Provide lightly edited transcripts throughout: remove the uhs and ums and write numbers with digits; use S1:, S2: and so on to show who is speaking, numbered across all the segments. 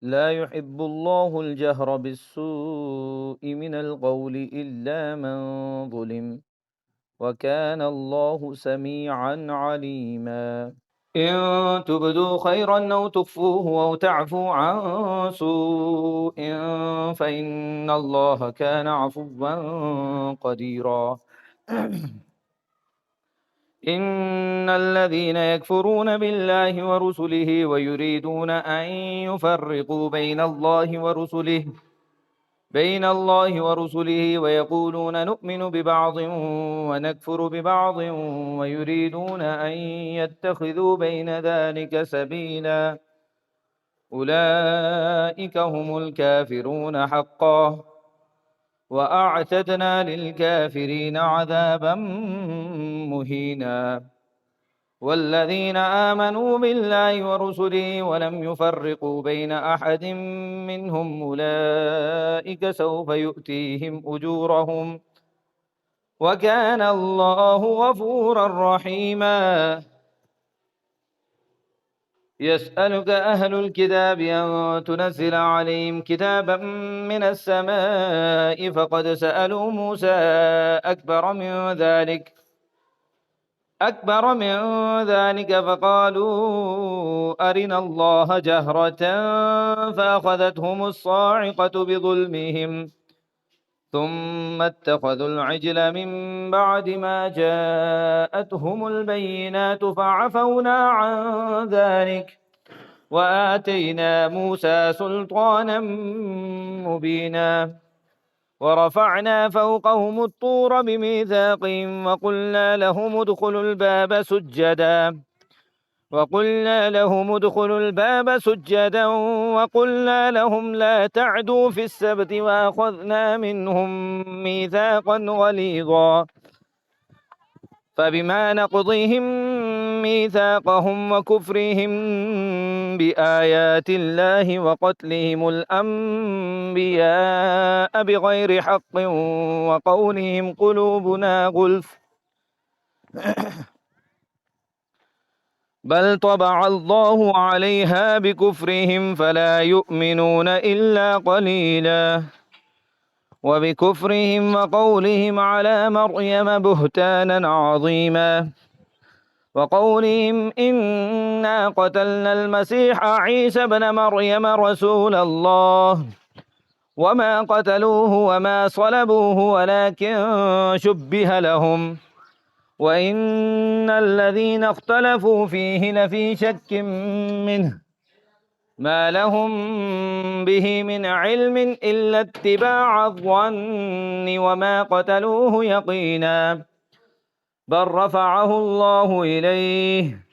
S1: لا يحب الله الجهر بالسوء من القول إلا من ظلم، وكان الله سميعا عليما. إن تبدوا خيرا أو تخفوه أو تعفوا عن سوء فإن الله كان عفوا قديرا. إن الذين يكفرون بالله ورسله ويريدون أن يفرقوا بين الله ورسله ويقولون نؤمن ببعض ونكفر ببعض ويريدون أن يتخذوا بين ذلك سبيلا، أولئك هم الكافرون حقا، وأعتدنا للكافرين عذابا مهينا. والذين آمنوا بالله ورسله ولم يفرقوا بين أحد منهم أولئك سوف يؤتيهم أجورهم، وكان الله غفورا رحيما. يسألك أهل الكتاب أن تنزل عليهم كتابا من السماء فقد سألوا موسى أكبر من ذلك أكبر من ذلك فقالوا أرنا الله جهرة فأخذتهم الصاعقة بظلمهم ثم اتخذوا العجل من بعد ما جاءتهم البينات فعفونا عن ذلك وآتينا موسى سلطانا مبينا. ورفعنا فوقهم الطور بميثاقهم وقلنا لهم ادخلوا الباب سجدا وقلنا لهم لا تعدوا في السبت وأخذنا منهم ميثاقا غليظا. فبما نقضهم ميثاقهم وكفرهم بآيات الله وقتلهم الأنبياء بغير حق وقولهم قلوبنا غلف بل طبع الله عليها بكفرهم فلا يؤمنون إلا قليلا. وبكفرهم وقولهم على مريم بهتانا عظيما، وقولهم إنا قتلنا المسيح عيسى ابن مريم رسول الله وما قتلوه وما صلبوه ولكن شبه لهم وإن الذين اختلفوا فيه لفي شك منه ما لهم به من علم إلا اتباع الظن وما قتلوه يقينا بل رفعه الله إليه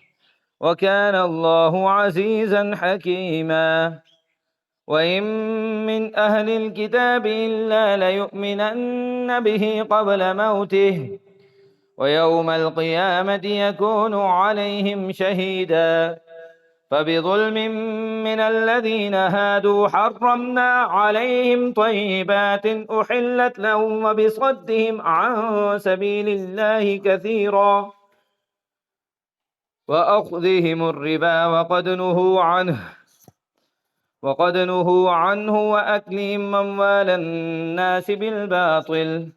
S1: وكان الله عزيزا حكيما. وإن من أهل الكتاب إلا ليؤمنن به قبل موته ويوم القيامة يكون عليهم شهيدا. فبظلم من الذين هادوا حرمنا عليهم طيبات أحلت لهم وبصدهم عن سبيل الله كثيرا وأخذهم الربا وقد نهوا عنه وأكلهم أموال الناس بالباطل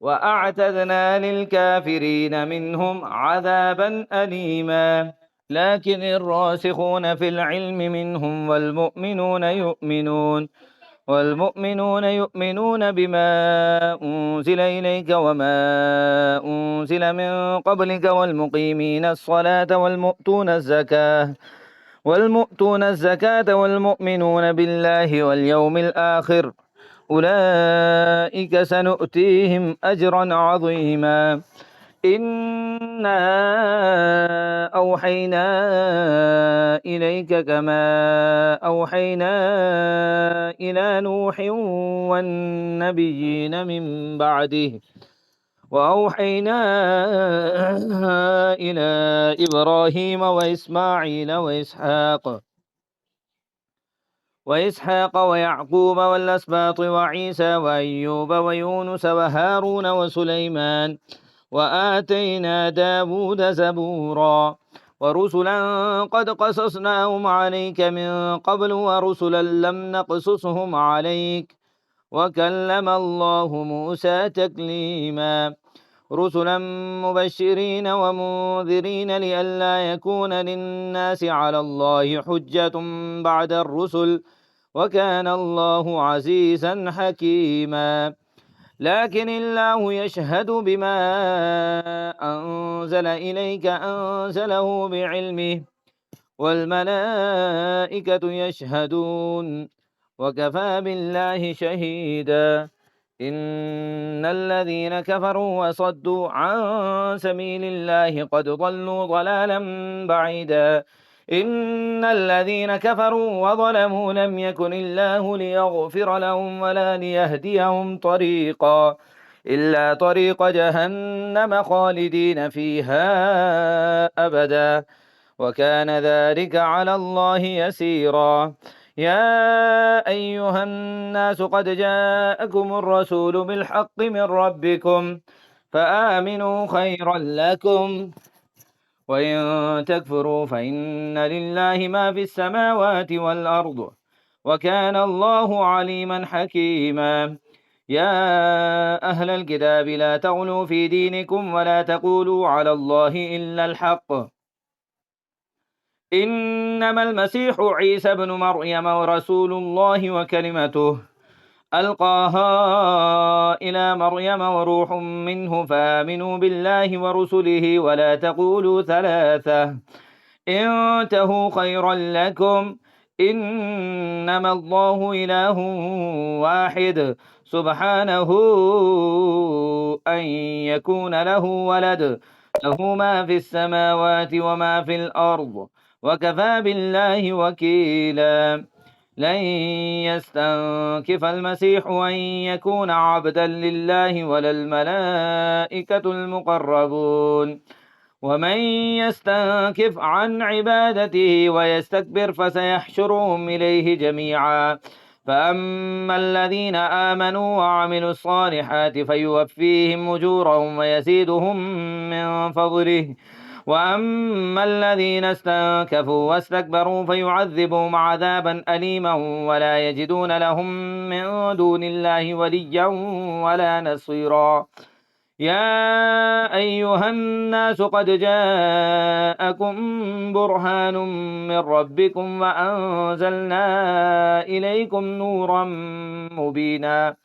S1: وأعتدنا للكافرين منهم عذابا أليما. لكن الراسخون في العلم منهم والمؤمنون بما أنزل إليك وما أنزل من قبلك والمقيمين الصلاة والمؤتون الزكاة والمؤمنون بالله واليوم الآخر أولئك سنؤتيهم أجرا عظيما. إنا أوحينا إليك كما أوحينا إلى نوح والنبيين من بعده وأوحينا إلى إبراهيم وإسماعيل وإسحاق ويعقوب والأسباط وعيسى وأيوب ويونس وهارون وسليمان وآتينا داود زبورا ورسلا قد قصصناهم عليك من قبل ورسلا لم نقصصهم عليك وكلم الله موسى تكليما رسلا مبشرين ومنذرين لئلا يكون للناس على الله حجة بعد الرسل وكان الله عزيزا حكيما لكن الله يشهد بما أنزل إليك أنزله بعلمه والملائكة يشهدون وكفى بالله شهيدا إن الذين كفروا وصدوا عن سبيل الله قد ضلوا ضلالا بعيدا إن الذين كفروا وظلموا لم يكن الله ليغفر لهم ولا ليهديهم طريقا إلا طريق جهنم خالدين فيها أبدا وكان ذلك على الله يسيرا يا أيها الناس قد جاءكم الرسول بالحق من ربكم فآمنوا خيرا لكم وإن تكفروا فإن لله ما في السماوات والأرض وكان الله عليما حكيما يا أهل الكتاب لا تغلوا في دينكم ولا تقولوا على الله إلا الحق إنما المسيح عيسى بن مريم ورسول الله وكلمته ألقاها إلى مريم وروح منه فآمنوا بالله ورسله ولا تقولوا ثلاثة انتهوا خيرا لكم إنما الله إله واحد سبحانه أن يكون له ولد له ما في السماوات وما في الأرض وكفى بالله وكيلا لن يستنكف المسيح أن يكون عبدا لله ولا الملائكة المقربون ومن يستنكف عن عبادته ويستكبر فسيحشرهم إليه جميعا فأما الذين آمنوا وعملوا الصالحات فيوفيهم أجورهم ويزيدهم من فضله وأما الذين استنكفوا واستكبروا فيعذبهم عذابا أليما ولا يجدون لهم من دون الله وليا ولا نصيرا يا أيها الناس قد جاءكم برهان من ربكم وأنزلنا إليكم نورا مبينا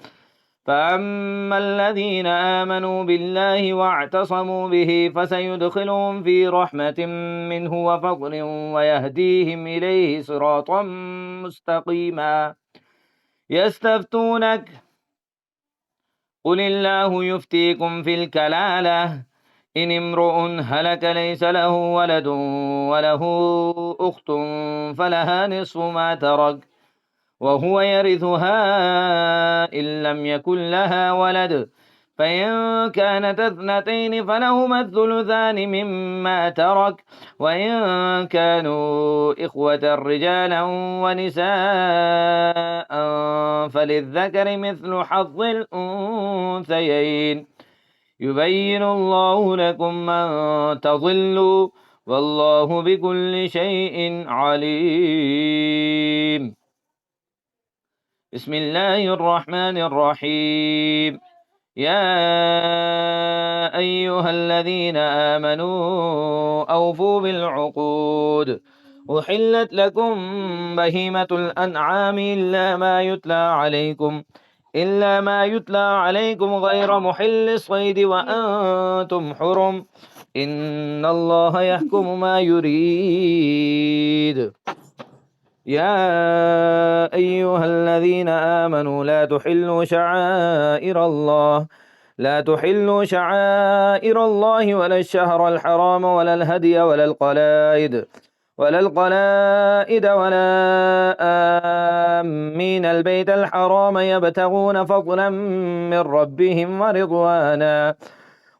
S1: فأما الذين آمنوا بالله واعتصموا به فسيدخلهم في رحمة منه وفضل ويهديهم إليه صراطا مستقيما يستفتونك قل الله يفتيكم في الكلالة إن امرؤ هلك ليس له ولد وله أخت فلها نصف ما ترك وهو يرثها إن لم يكن لها ولد فإن كانت اثنتين فلهما الثلثان مما ترك وإن كانوا إخوة رجالا ونساء فللذكر مثل حظ الأنثيين يبين الله لكم أن تضلوا والله بكل شيء عليم بسم الله الرحمن الرحيم يا أيها الذين آمنوا أوفوا بالعقود أحلت لكم بهيمة الأنعام إلا ما يتلى عليكم غير محل الصيد وأنتم حرم إن الله يحكم ما يريد يا أيها الذين آمنوا لا تحلوا شعائر الله ولا الشهر الحرام ولا الهدي ولا القلائد ولا آمين البيت الحرام يبتغون فضلا من ربهم ورضوانا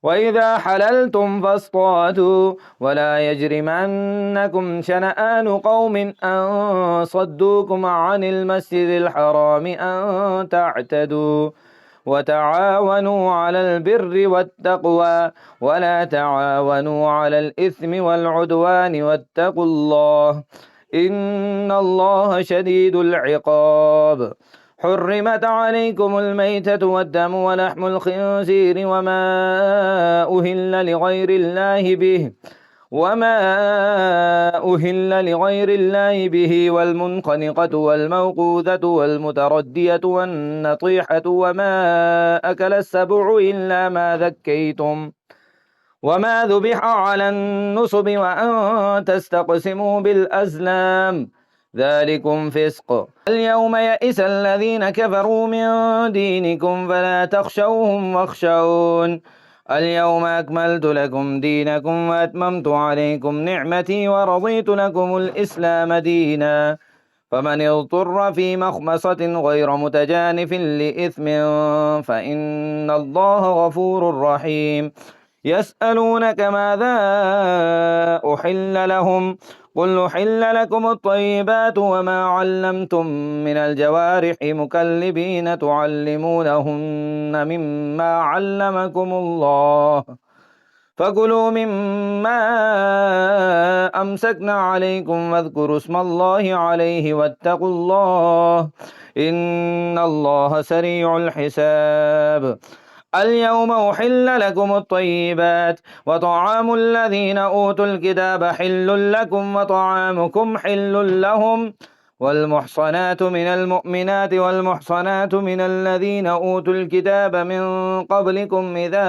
S1: وإذا حللتم فاصطادوا ولا يجرمنكم شنآن قوم أن صدوكم عن المسجد الحرام أن تعتدوا وتعاونوا على البر والتقوى ولا تعاونوا على الإثم والعدوان واتقوا الله إن الله شديد العقاب. حرمت عليكم الميتة والدم ولحم الخنزير وما أهل لغير الله به والمنخنقة والموقوذة والمتردية والنطيحة وما أكل السبع إلا ما ذكيتم وما ذبح على النصب وأن تستقسموا بالأزلام ذلكم فسق. اليوم يئس الذين كفروا من دينكم فلا تخشوهم واخشون اليوم أكملت لكم دينكم وأتممت عليكم نعمتي ورضيت لكم الإسلام دينا فمن اضطر في مخمصة غير متجانف لإثم فإن الله غفور رحيم. يسألونك ماذا أحل لهم قل أحل لكم الطيبات وما علمتم من الجوارح مكلبين تعلمونهن مما علمكم الله فكلوا مما أمسكنا عليكم واذكروا اسم الله عليه واتقوا الله إن الله سريع الحساب. اليوم أحل لكم الطيبات وطعام الذين أوتوا الكتاب حل لكم وطعامكم حل لهم والمحصنات من المؤمنات والمحصنات من الذين أوتوا الكتاب من قبلكم إذا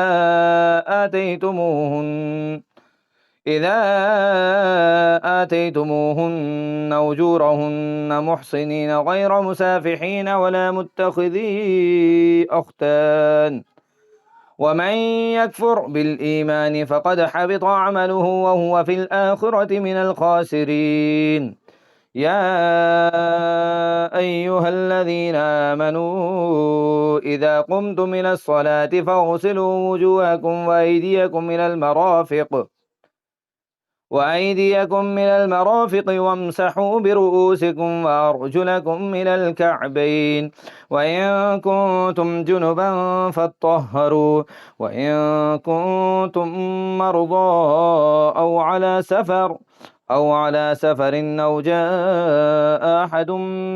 S1: آتيتموهن أجورهن محصنين غير مسافحين ولا متخذي أختان ومن يكفر بالإيمان فقد حبط عمله وهو في الآخرة من الخاسرين. يا أيها الذين آمنوا إذا قمتم إلى الصلاة فاغسلوا وجوهكم وأيديكم إلى المرافق وامسحوا برؤوسكم وأرجلكم إلى الكعبين وإن كنتم جنبا فاطهروا وإن كنتم مرضى أو على سفر أو جاء أحد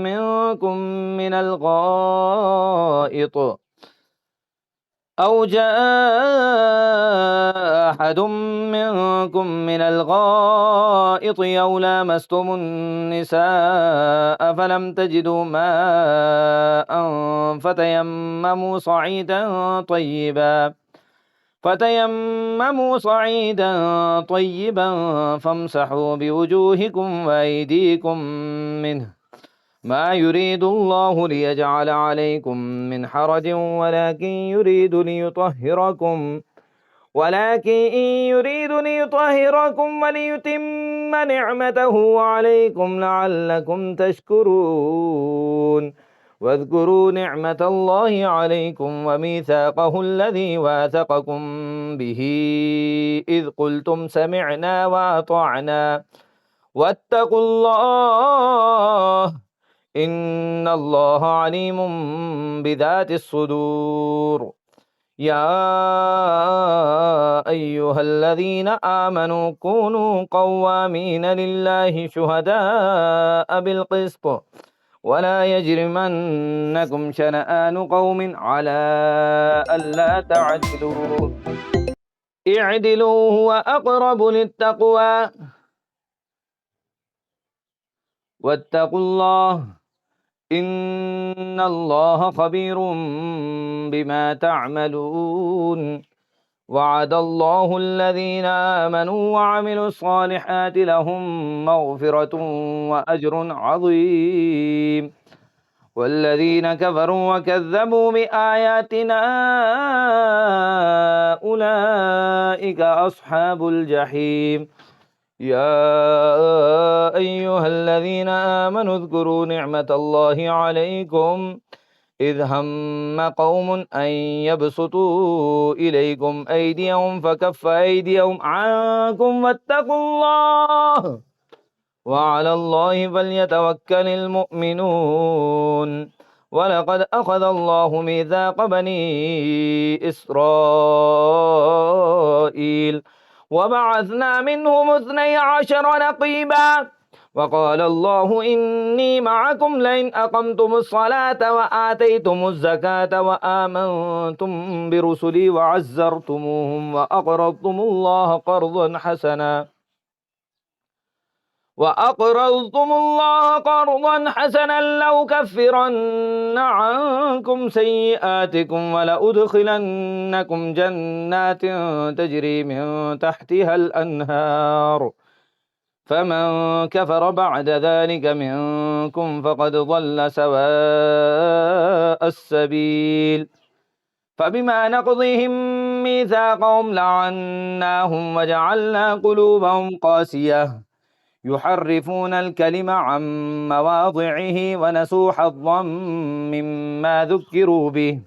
S1: منكم من الغائط أو لامستم النساء فلم تجدوا ماء فتيمموا صعيدا طيبا فامسحوا بوجوهكم وأيديكم منه ما يريد الله ليجعل عليكم من حرج ولكن يريد ليطهركم وليتم نعمته عليكم لعلكم تشكرون. واذكروا نعمة الله عليكم وميثاقه الذي واثقكم به إذ قلتم سمعنا وأطعنا واتقوا الله إن الله عليم بذات الصدور. يا أيها الذين آمنوا كونوا قوامين لله شهداء بالقسط ولا يجرمنكم شنآن قوم على ألا تعدلوا اعدلوا هو أقرب للتقوى واتقوا الله إن الله خبير بما تعملون. وعد الله الذين آمنوا وعملوا الصالحات لهم مغفرة وأجر عظيم والذين كفروا وكذبوا بآياتنا أولئك أصحاب الجحيم. يا أيها الذين آمنوا اذكروا نعمة الله عليكم إذ هم قوم أن يبسطوا إليكم أيديهم فكف أيديهم عنكم واتقوا الله وعلى الله فليتوكل المؤمنون. ولقد أخذ الله ميثاق بني إسرائيل وبعثنا منهم 12 نقيبا وقال الله إني معكم لئن أقمتم الصلاة وآتيتم الزكاة وآمنتم برسلي وعزرتموهم وأقرضتم الله قرضا حسنا لأكفرن عنكم سيئاتكم ولأدخلنكم جنات تجري من تحتها الأنهار فمن كفر بعد ذلك منكم فقد ضل سواء السبيل فبما نقضهم ميثاقهم لعناهم وجعلنا قلوبهم قاسية يحرفون الكلم عن مواضعه ونسوا حظا مما ذكروا به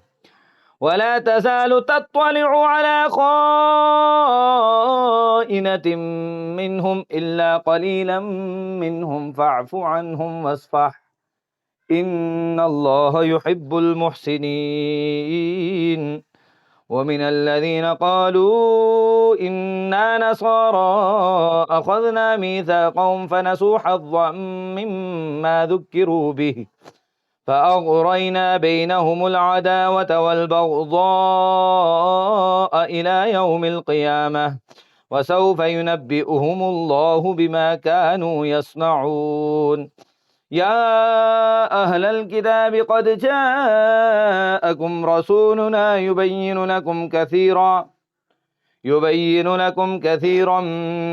S1: ولا تزال تطلع على خائنة منهم إلا قليلا منهم فاعف عنهم واصفح إن الله يحب المحسنين ومن الذين قالوا إنا نصارى أخذنا ميثاقهم فنسوا حظا مما ذكروا به فأغرينا بينهم العداوة والبغضاء إلى يوم القيامة وسوف ينبئهم الله بما كانوا يصنعون يا أهل الكتاب قد جاءكم رسولنا يبين لكم كثيرا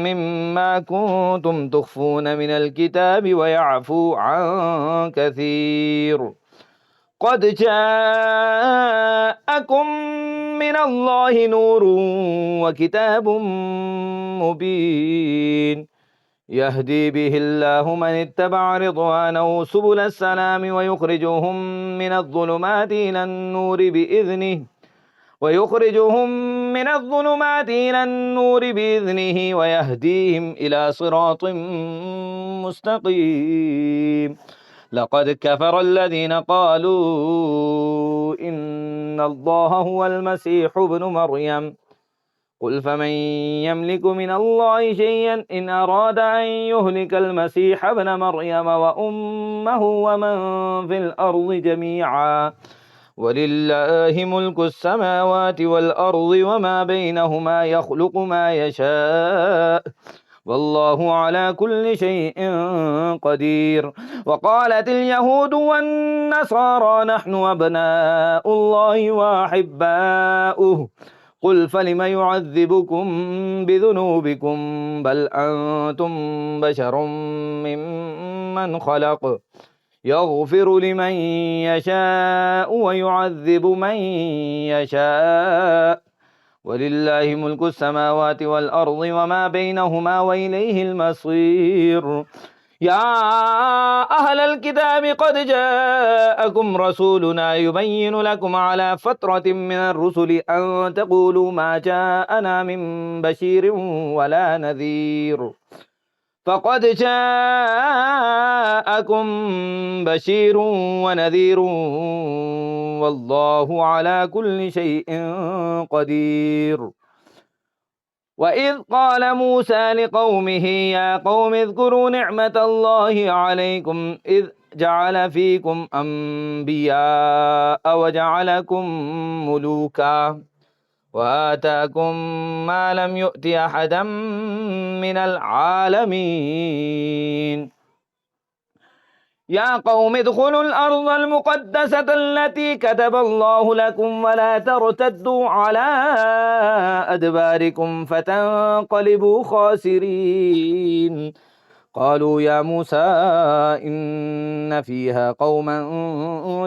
S1: مما كنتم تخفون من الكتاب ويعفو عن كثير قد جاءكم من الله نور وكتاب مبين يهدي به الله من اتبع رضوانه سبل السلام ويخرجهم من الظلمات إلى النور بإذنه ويهديهم إلى صراط مستقيم لقد كفر الذين قالوا إن الله هو المسيح ابن مريم قل فمن يملك من الله شيئا إن أراد أن يهلك المسيح ابن مريم وأمه ومن في الأرض جميعا ولله ملك السماوات والأرض وما بينهما يخلق ما يشاء والله على كل شيء قدير وقالت اليهود والنصارى نحن أبناء الله وأحباؤه قل فلم يعذبكم بذنوبكم بل أنتم بشر ممن خلق يغفر لمن يشاء ويعذب من يشاء ولله ملك السماوات والأرض وما بينهما وإليه المصير يا أهل الكتاب قد جاءكم رسولنا يبين لكم على فترة من الرسل أن تقولوا ما جاءنا من بشير ولا نذير فقد جاءكم بشير ونذير والله على كل شيء قدير وإذ قال موسى لقومه يا قوم اذكروا نعمة الله عليكم إذ جعل فيكم أنبياء وجعلكم ملوكا وآتاكم ما لم يؤت أحدا من العالمين يا قوم ادخلوا الأرض المقدسة التي كتب الله لكم ولا ترتدوا على أدباركم فتنقلبوا خاسرين قالوا يا موسى إن فيها قوما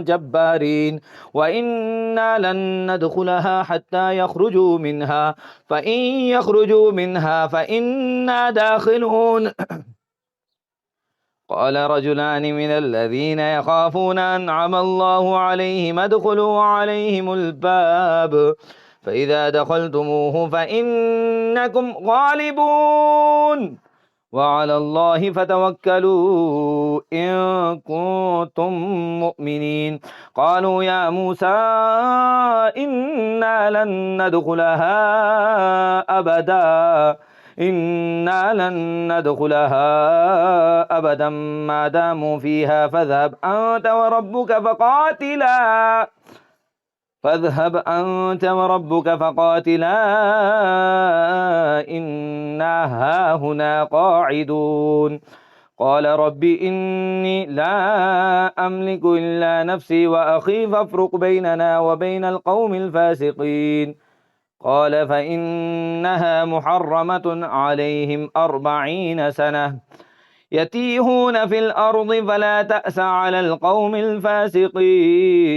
S1: جبارين وإنا لن ندخلها حتى يخرجوا منها فإن يخرجوا منها فإنا داخلون قال رجلان من الذين يخافون أنعم الله عليهم ادخلوا عليهم الباب فإذا دخلتموه فإنكم غالبون وعلى الله فتوكلوا إن كنتم مؤمنين. قالوا يا موسى إنا لن ندخلها أبدا ما داموا فيها فاذهب أنت وربك فقاتلا إنا هاهنا قاعدون. قال رب إني لا أملك إلا نفسي وأخي فافرق بيننا وبين القوم الفاسقين. قال فإنها محرمة عليهم 40 سنة يتيهون في الأرض فلا تأس على القوم الفاسقين.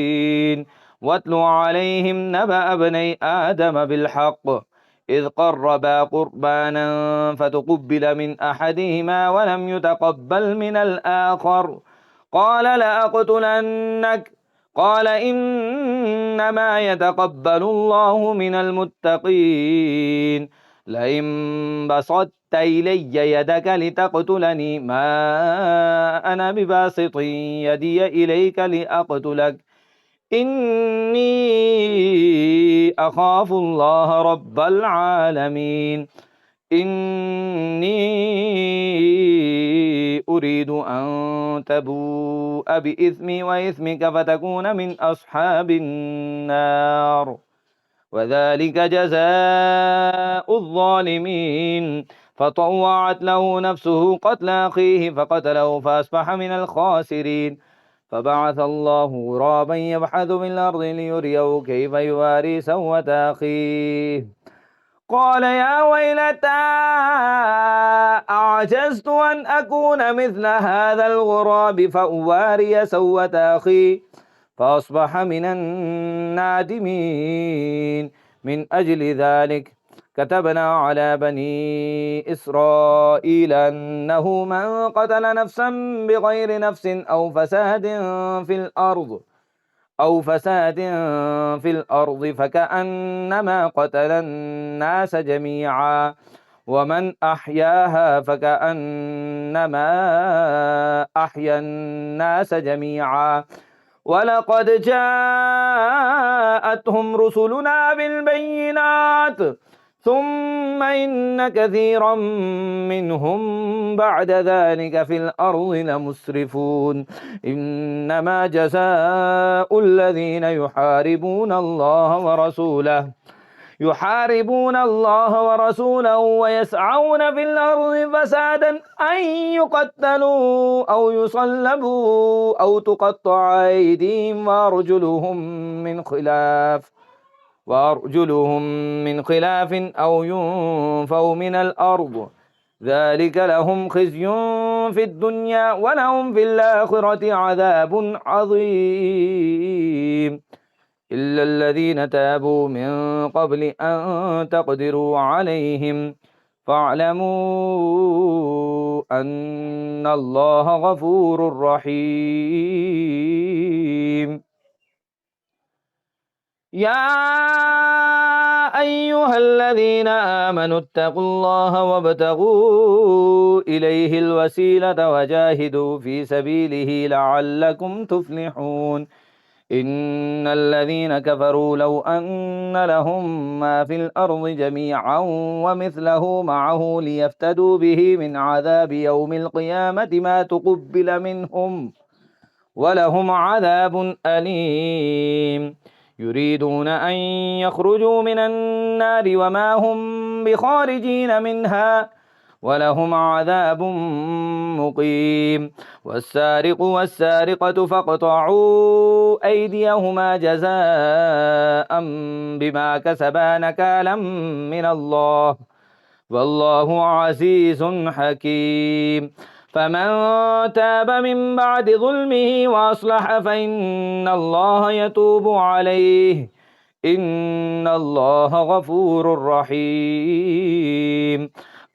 S1: واتل عليهم نبأ ابني آدم بالحق إذ قربا قربانا فتقبل من أحدهما ولم يتقبل من الآخر قال لأقتلنك. قال إنما يتقبل الله من المتقين. لئن بسطت إلي يدك لتقتلني ما أنا بباسط يدي إليك لأقتلك إني أخاف الله رب العالمين. إني أريد أن تبوء بإثمي وإثمك فتكون من أصحاب النار وذلك جزاء الظالمين. فطوعت له نفسه قتل أخيه فقتله فأصبح من الخاسرين. فبعث الله غرابا يبحث في الأرض ليريه كيف يواري سوءة أخيه قال يا ويلتى أعجزت أن أكون مثل هذا الغراب فأواري سوءة أخي فأصبح من النادمين. من أجل ذلك كتبنا على بني إسرائيل أنه من قتل نفسا بغير نفس أو فساد في الأرض فكأنما قتل الناس جميعا ومن أحياها فكأنما أحيا الناس جميعا. ولقد جاءتهم رسلنا بالبينات ثم إن كثيرا منهم بعد ذلك في الأرض لمسرفون. إنما جزاء الذين يحاربون الله ورسوله ويسعون في الأرض فسادا أن يقتلوا أو يصلبوا أو تقطع أيديهم وأرجلهم من خلاف أو ينفوا من الأرض ذلك لهم خزي في الدنيا ولهم في الآخرة عذاب عظيم. إلا الذين تابوا من قبل أن تقدروا عليهم فاعلموا أن الله غفور رحيم. يا أيها الذين آمنوا اتقوا الله وابتغوا إليه الوسيلة وجاهدوا في سبيله لعلكم تفلحون. إن الذين كفروا لو أن لهم ما في الأرض جميعا ومثله معه ليفتدوا به من عذاب يوم القيامة ما تقبل منهم ولهم عذاب أليم. يريدون أن يخرجوا من النار وما هم بخارجين منها ولهم عذاب مقيم. والسارق والسارقة فاقطعوا أيديهما جزاء بما كسبا نكالا من الله والله عزيز حكيم. فمن تاب من بعد ظلمه وأصلح فإن الله يتوب عليه إن الله غفور رحيم.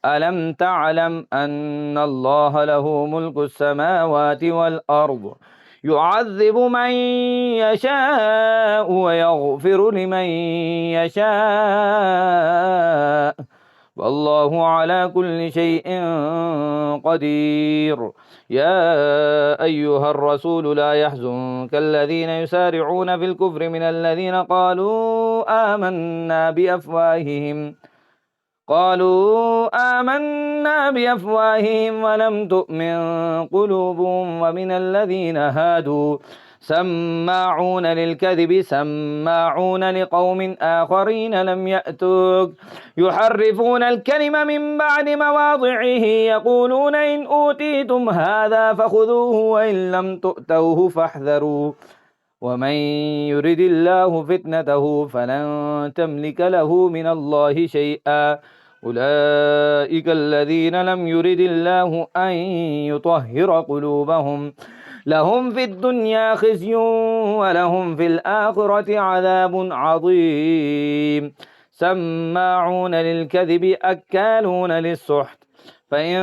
S1: ألم تعلم أن الله له ملك السماوات والأرض يعذب من يشاء ويغفر لمن يشاء والله على كل شيء قدير. يا أيها الرسول لا يحزنك الذين يسارعون في الكفر من الذين قالوا آمنا بأفواههم ولم تؤمن قلوبهم ومن الذين هادوا سماعون للكذب سماعون لقوم آخرين لم يأتوك يحرفون الكلم من بعد مواضعه يقولون إن أوتيتم هذا فخذوه وإن لم تؤتوه فاحذروا ومن يرد الله فتنته فلن تملك له من الله شيئا أولئك الذين لم يرد الله أن يطهر قلوبهم لهم في الدنيا خزي ولهم في الآخرة عذاب عظيم سماعون للكذب أكالون للسحت فإن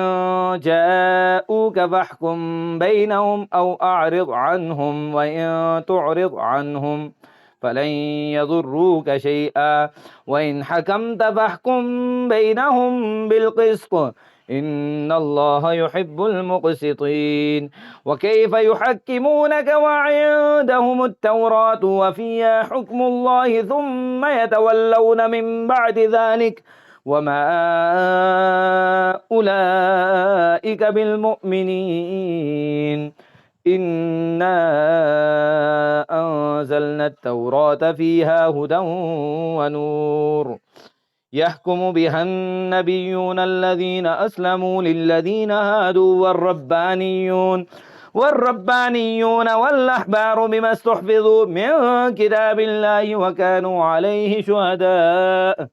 S1: جاءوك فاحكم بينهم أو أعرض عنهم وإن تعرض عنهم فلن يضروك شيئا وإن حكمت فاحكم بينهم بالقسط إن الله يحب المقسطين وكيف يحكمونك وعندهم التوراة وفيها حكم الله ثم يتولون من بعد ذلك وما أولئك بالمؤمنين إنا أنزلنا التوراة فيها هدى ونور يحكم بها النبيون الذين أسلموا للذين هادوا والربانيون والأحبار بما استحفظوا من كتاب الله وكانوا عليه شهداء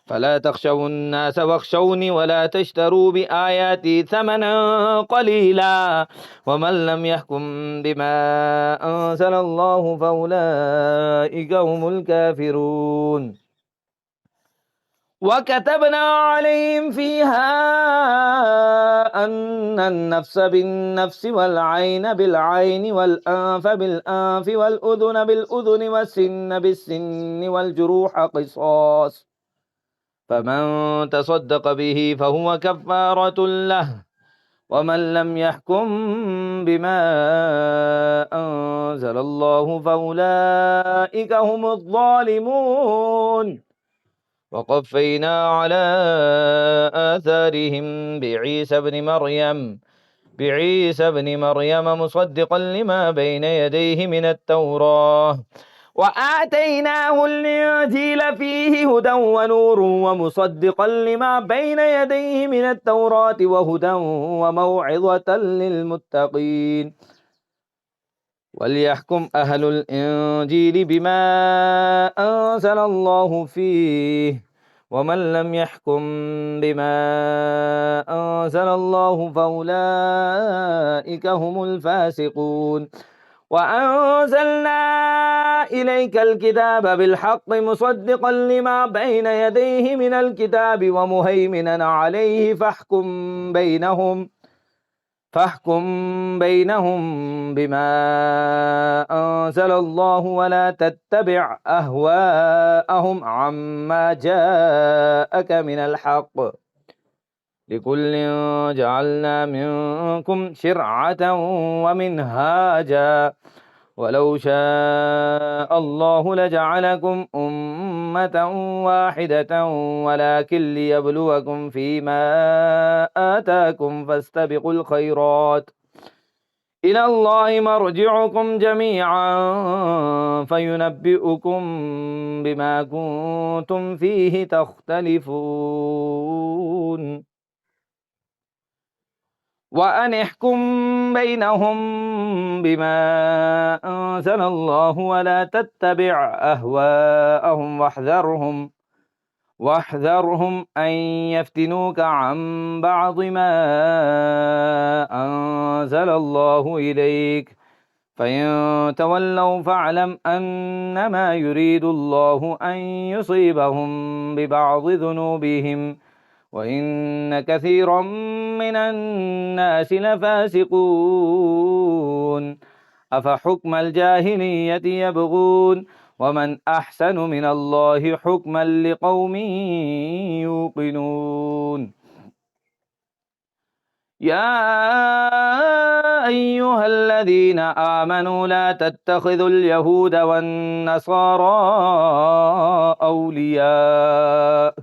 S1: فلا تخشوا الناس واخشوني ولا تشتروا بآياتي ثمنا قليلا ومن لم يحكم بما أنزل الله فأولئك هم الكافرون وكتبنا عليهم فيها أن النفس بالنفس والعين بالعين والأنف بالأنف والأذن بالأذن والسن بالسن والجروح قصاص فمن تصدق به فهو كفارة له ومن لم يحكم بما أنزل الله فأولئك هم الظالمون وقفينا على آثارهم بعيسى ابن مريم مصدقا لما بين يديه من التوراة وآتيناه الإنجيل فيه هدى ونور ومصدقا لما بين يديه من التوراة وهدى وموعظة للمتقين وليحكم أهل الإنجيل بما أنزل الله فيه ومن لم يحكم بما أنزل الله فأولئك هم الفاسقون وأنزلنا إليك الكتاب بالحق مصدقا لما بين يديه من الكتاب ومهيمنا عليه فاحكم بينهم بما أنزل الله ولا تتبع أهواءهم عما جاءك من الحق لكل جعلنا منكم شرعة ومنهاجا ولو شاء الله لجعلكم أمة واحدة ولكن ليبلوكم فيما آتاكم فاستبقوا الخيرات إلى الله مرجعكم جميعا فينبئكم بما كنتم فيه تختلفون وأن احكم بينهم بما أنزل الله ولا تتبع أهواءهم واحذرهم أن يفتنوك عن بعض ما أنزل الله إليك فإن تولوا فاعلم أنما يريد الله أن يصيبهم ببعض ذنوبهم وإن كثيرا من الناس لفاسقون أفحكم الجاهلية يبغون ومن أحسن من الله حكما لقوم يوقنون. يا أيها الذين آمنوا لا تتخذوا اليهود والنصارى أولياء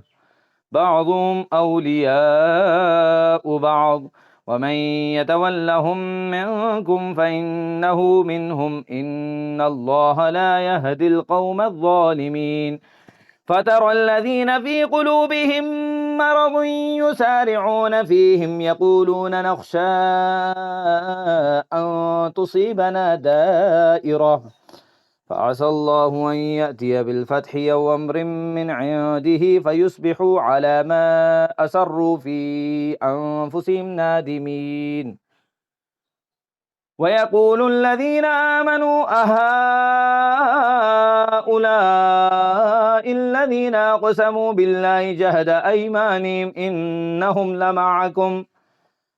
S1: بعضهم أولياء بعض ومن يتولهم منكم فإنه منهم إن الله لا يهدي القوم الظالمين. فترى الذين في قلوبهم مرض يسارعون فيهم يقولون نخشى أن تصيبنا دائرة فعسى الله أن يأتي بالفتح أو أمر من عنده فيصبحوا على ما أسروا في أنفسهم نادمين. ويقول الذين آمنوا أهؤلاء الذين أقسموا بالله جهد أيمانهم إنهم لمعكم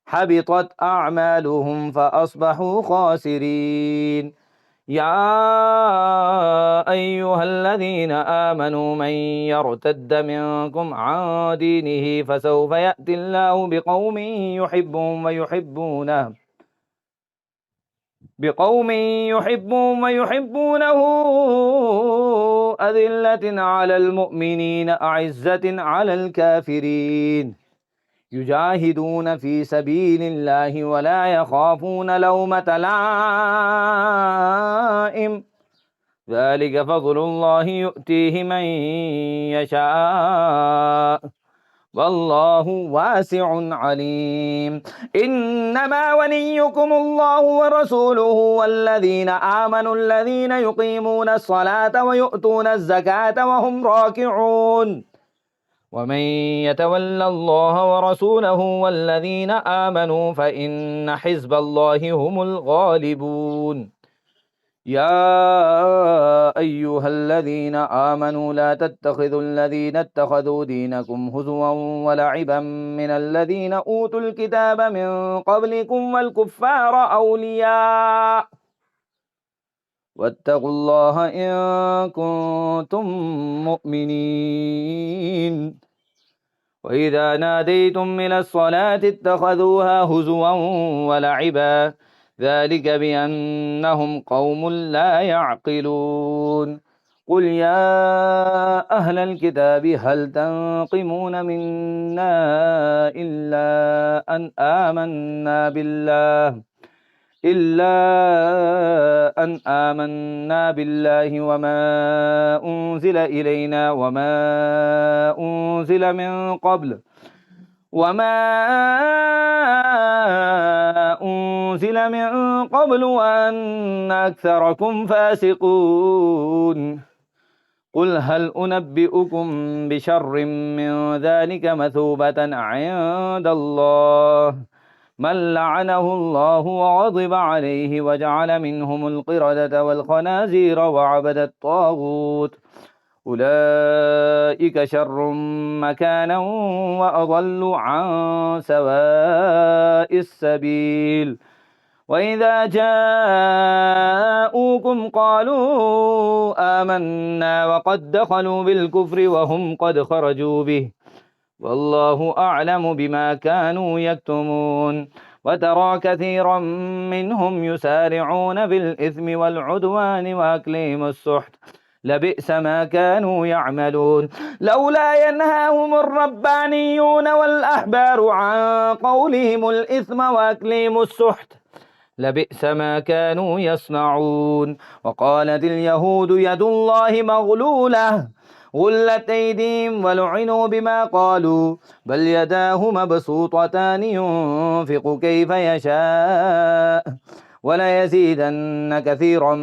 S1: حبطت أعمالهم فأصبحوا خاسرين. يا أيها الذين آمنوا من يرتد منكم عن دينه فسوف يأتي الله بقوم يحبهم ويحبونه أذلة على المؤمنين أعزة على الكافرين يجاهدون في سبيل الله ولا يخافون لومة لائم ذلك فضل الله يؤتيه من يشاء والله واسع عليم. إنما وليكم الله ورسوله والذين آمنوا الذين يقيمون الصلاة ويؤتون الزكاة وهم راكعون ومن يتول الله ورسوله والذين آمنوا فإن حزب الله هم الغالبون. يا أيها الذين آمنوا لا تتخذوا الذين اتخذوا دينكم هزوا ولعبا من الذين أوتوا الكتاب من قبلكم والكفار أولياء واتقوا الله إن كنتم مؤمنين. وإذا ناديتم إلى الصلاة اتخذوها هزوا ولعبا ذلك بأنهم قوم لا يعقلون. قل يا أهل الكتاب هل تنقمون منا إلا أن آمنا بالله وما أنزل من قبل وأن أكثركم فاسقون. قل هل أنبئكم بشر من ذلك مثوبة عند الله من لعنه الله وغضب عليه وجعل منهم القردة والخنازير وعبد الطاغوت أولئك شر مكانا وأضل عن سواء السبيل. وإذا جاءوكم قالوا آمنا وقد دخلوا بالكفر وهم قد خرجوا به والله أعلم بما كانوا يكتمون. وترى كثيرا منهم يسارعون بالإثم والعدوان وأكلهم السحت لبئس ما كانوا يعملون. لولا ينهاهم الربانيون والأحبار عن قولهم الإثم وأكلهم السحت لبئس ما كانوا يصنعون. وقالت اليهود يد الله مغلولة غلت أيديهم ولعنوا بما قالوا بل يداه مبسوطتان ينفق كيف يشاء وليزيدن كثيرا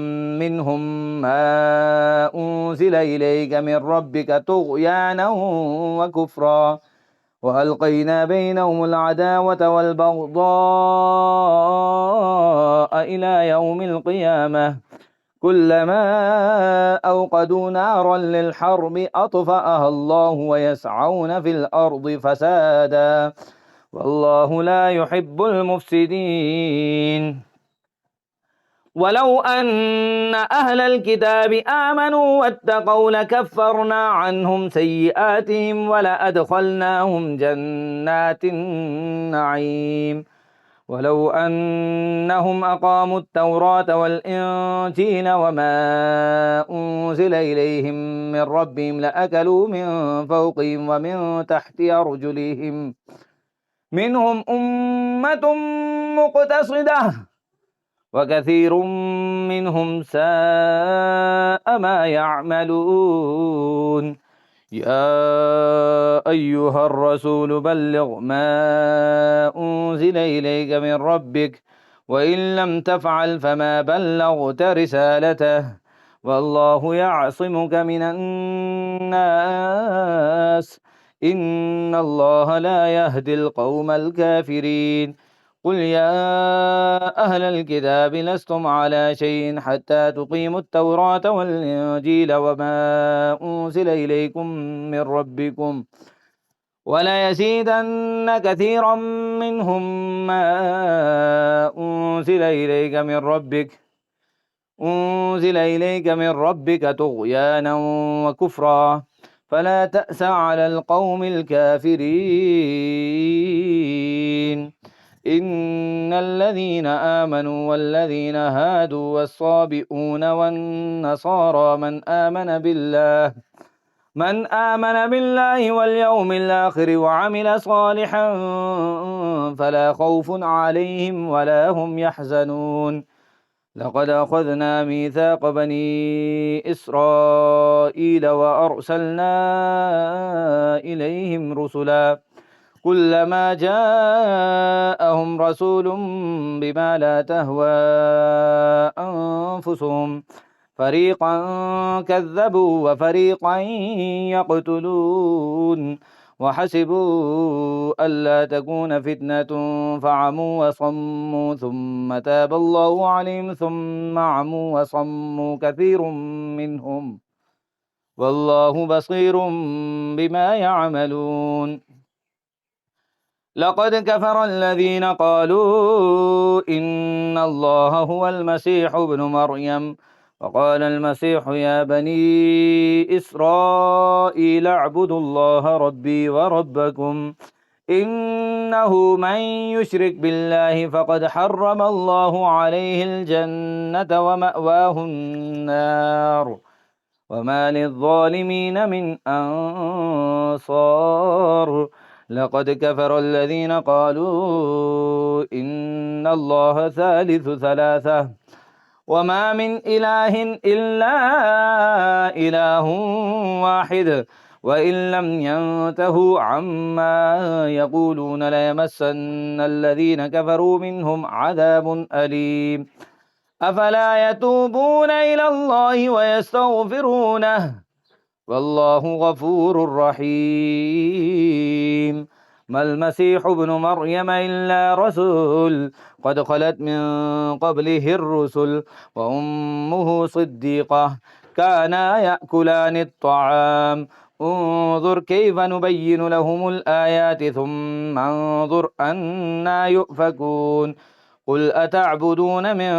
S1: منهم ما أنزل إليك من ربك طغيانا وكفرا وألقينا بينهم العداوة والبغضاء إلى يوم القيامة كلما أوقدوا نارا للحرب أطفأها الله ويسعون في الأرض فسادا والله لا يحب المفسدين. ولو أن أهل الكتاب آمنوا واتقوا لكفرنا عنهم سيئاتهم ولأدخلناهم جنات النعيم ولو أنهم أقاموا التوراة والإنجيل وما أنزل إليهم من ربهم لأكلوا من فوقهم ومن تحت أرجلهم منهم أمة مقتصدة وكثير منهم ساء ما يعملون يا أيها الرسول بلغ ما أنزل إليك من ربك وإن لم تفعل فما بلغت رسالته والله يعصمك من الناس إن الله لا يهدي القوم الكافرين قل يا أهل الكتاب لستم على شيء حتى تقيموا التوراة والإنجيل وما أنزل إليكم من ربكم وليزيدن كثيرا منهم ما أنزل إليك من ربك طغيانا وكفرا فلا تأس على القوم الكافرين إن الذين آمنوا والذين هادوا والصابئون والنصارى من آمن بالله واليوم الآخر وعمل صالحا فلا خوف عليهم ولا هم يحزنون لقد أخذنا ميثاق بني إسرائيل وأرسلنا إليهم رسلا كلما جاءهم رسول بما لا تهوى أنفسهم فريقا كذبوا وفريقا يقتلون وحسبوا ألا تكون فتنة فعموا وصموا ثم تاب الله عليهم ثم عموا وصموا كثير منهم والله بصير بما يعملون لقد كفر الذين قالوا إن الله هو المسيح ابن مريم وقال المسيح يا بني إسرائيل اعبدوا الله ربي وربكم إنه من يشرك بالله فقد حرم الله عليه الجنة ومأواه النار وما للظالمين من أنصار لقد كفر الذين قالوا إن الله ثالث ثلاثة وما من إله إلا إله واحد وإن لم ينتهوا عما يقولون ليمسن الذين كفروا منهم عذاب أليم أفلا يتوبون إلى الله ويستغفرونه والله غفور رحيم ما المسيح ابن مريم إلا رسول قد خلت من قبله الرسل وأمه صديقة كانا يأكلان الطعام انظر كيف نبين لهم الآيات ثم انظر أنا يؤفكون قل أتعبدون من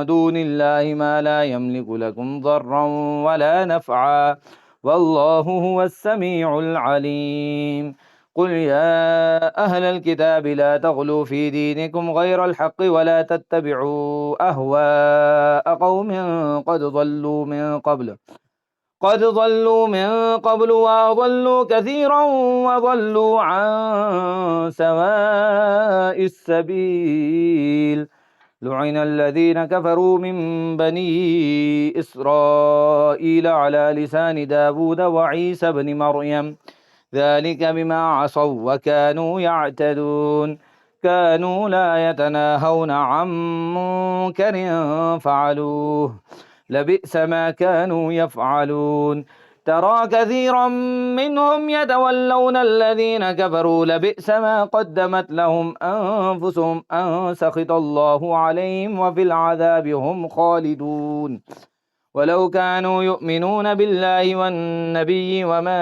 S1: دون الله ما لا يملك لكم ضرا ولا نفعا والله هو السميع العليم قل يا أهل الكتاب لا تغلوا في دينكم غير الحق ولا تتبعوا أهواء قوم قد ضلوا من قبل وأضلوا كثيرا وضلوا عن سواء السبيل لعن الذين كفروا من بني إسرائيل على لسان داود وعيسى بن مريم ذلك بما عصوا وكانوا يعتدون كانوا لا يتناهون عن منكر فعلوه لبئس ما كانوا يفعلون ترى كثيرا منهم يتولون الذين كفروا لبئس ما قدمت لهم أنفسهم أن سخط الله عليهم وفي العذاب هم خالدون ولو كانوا يؤمنون بالله والنبي وما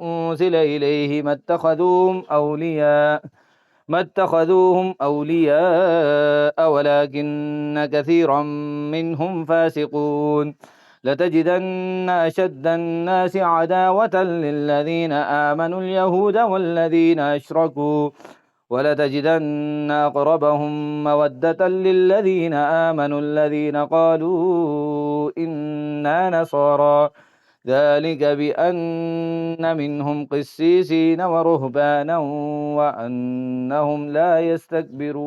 S1: أنزل إليه ما اتخذوهم أولياء ما اتخذوهم أولياء ولكن كثيرا منهم فاسقون لتجدن أشد الناس عداوة للذين آمنوا اليهود والذين أشركوا ولتجدن أقربهم مودة للذين آمنوا الذين قالوا إنا نصارى ذلك بأن منهم قسيسين ورهبانا وأنهم لا يستكبرون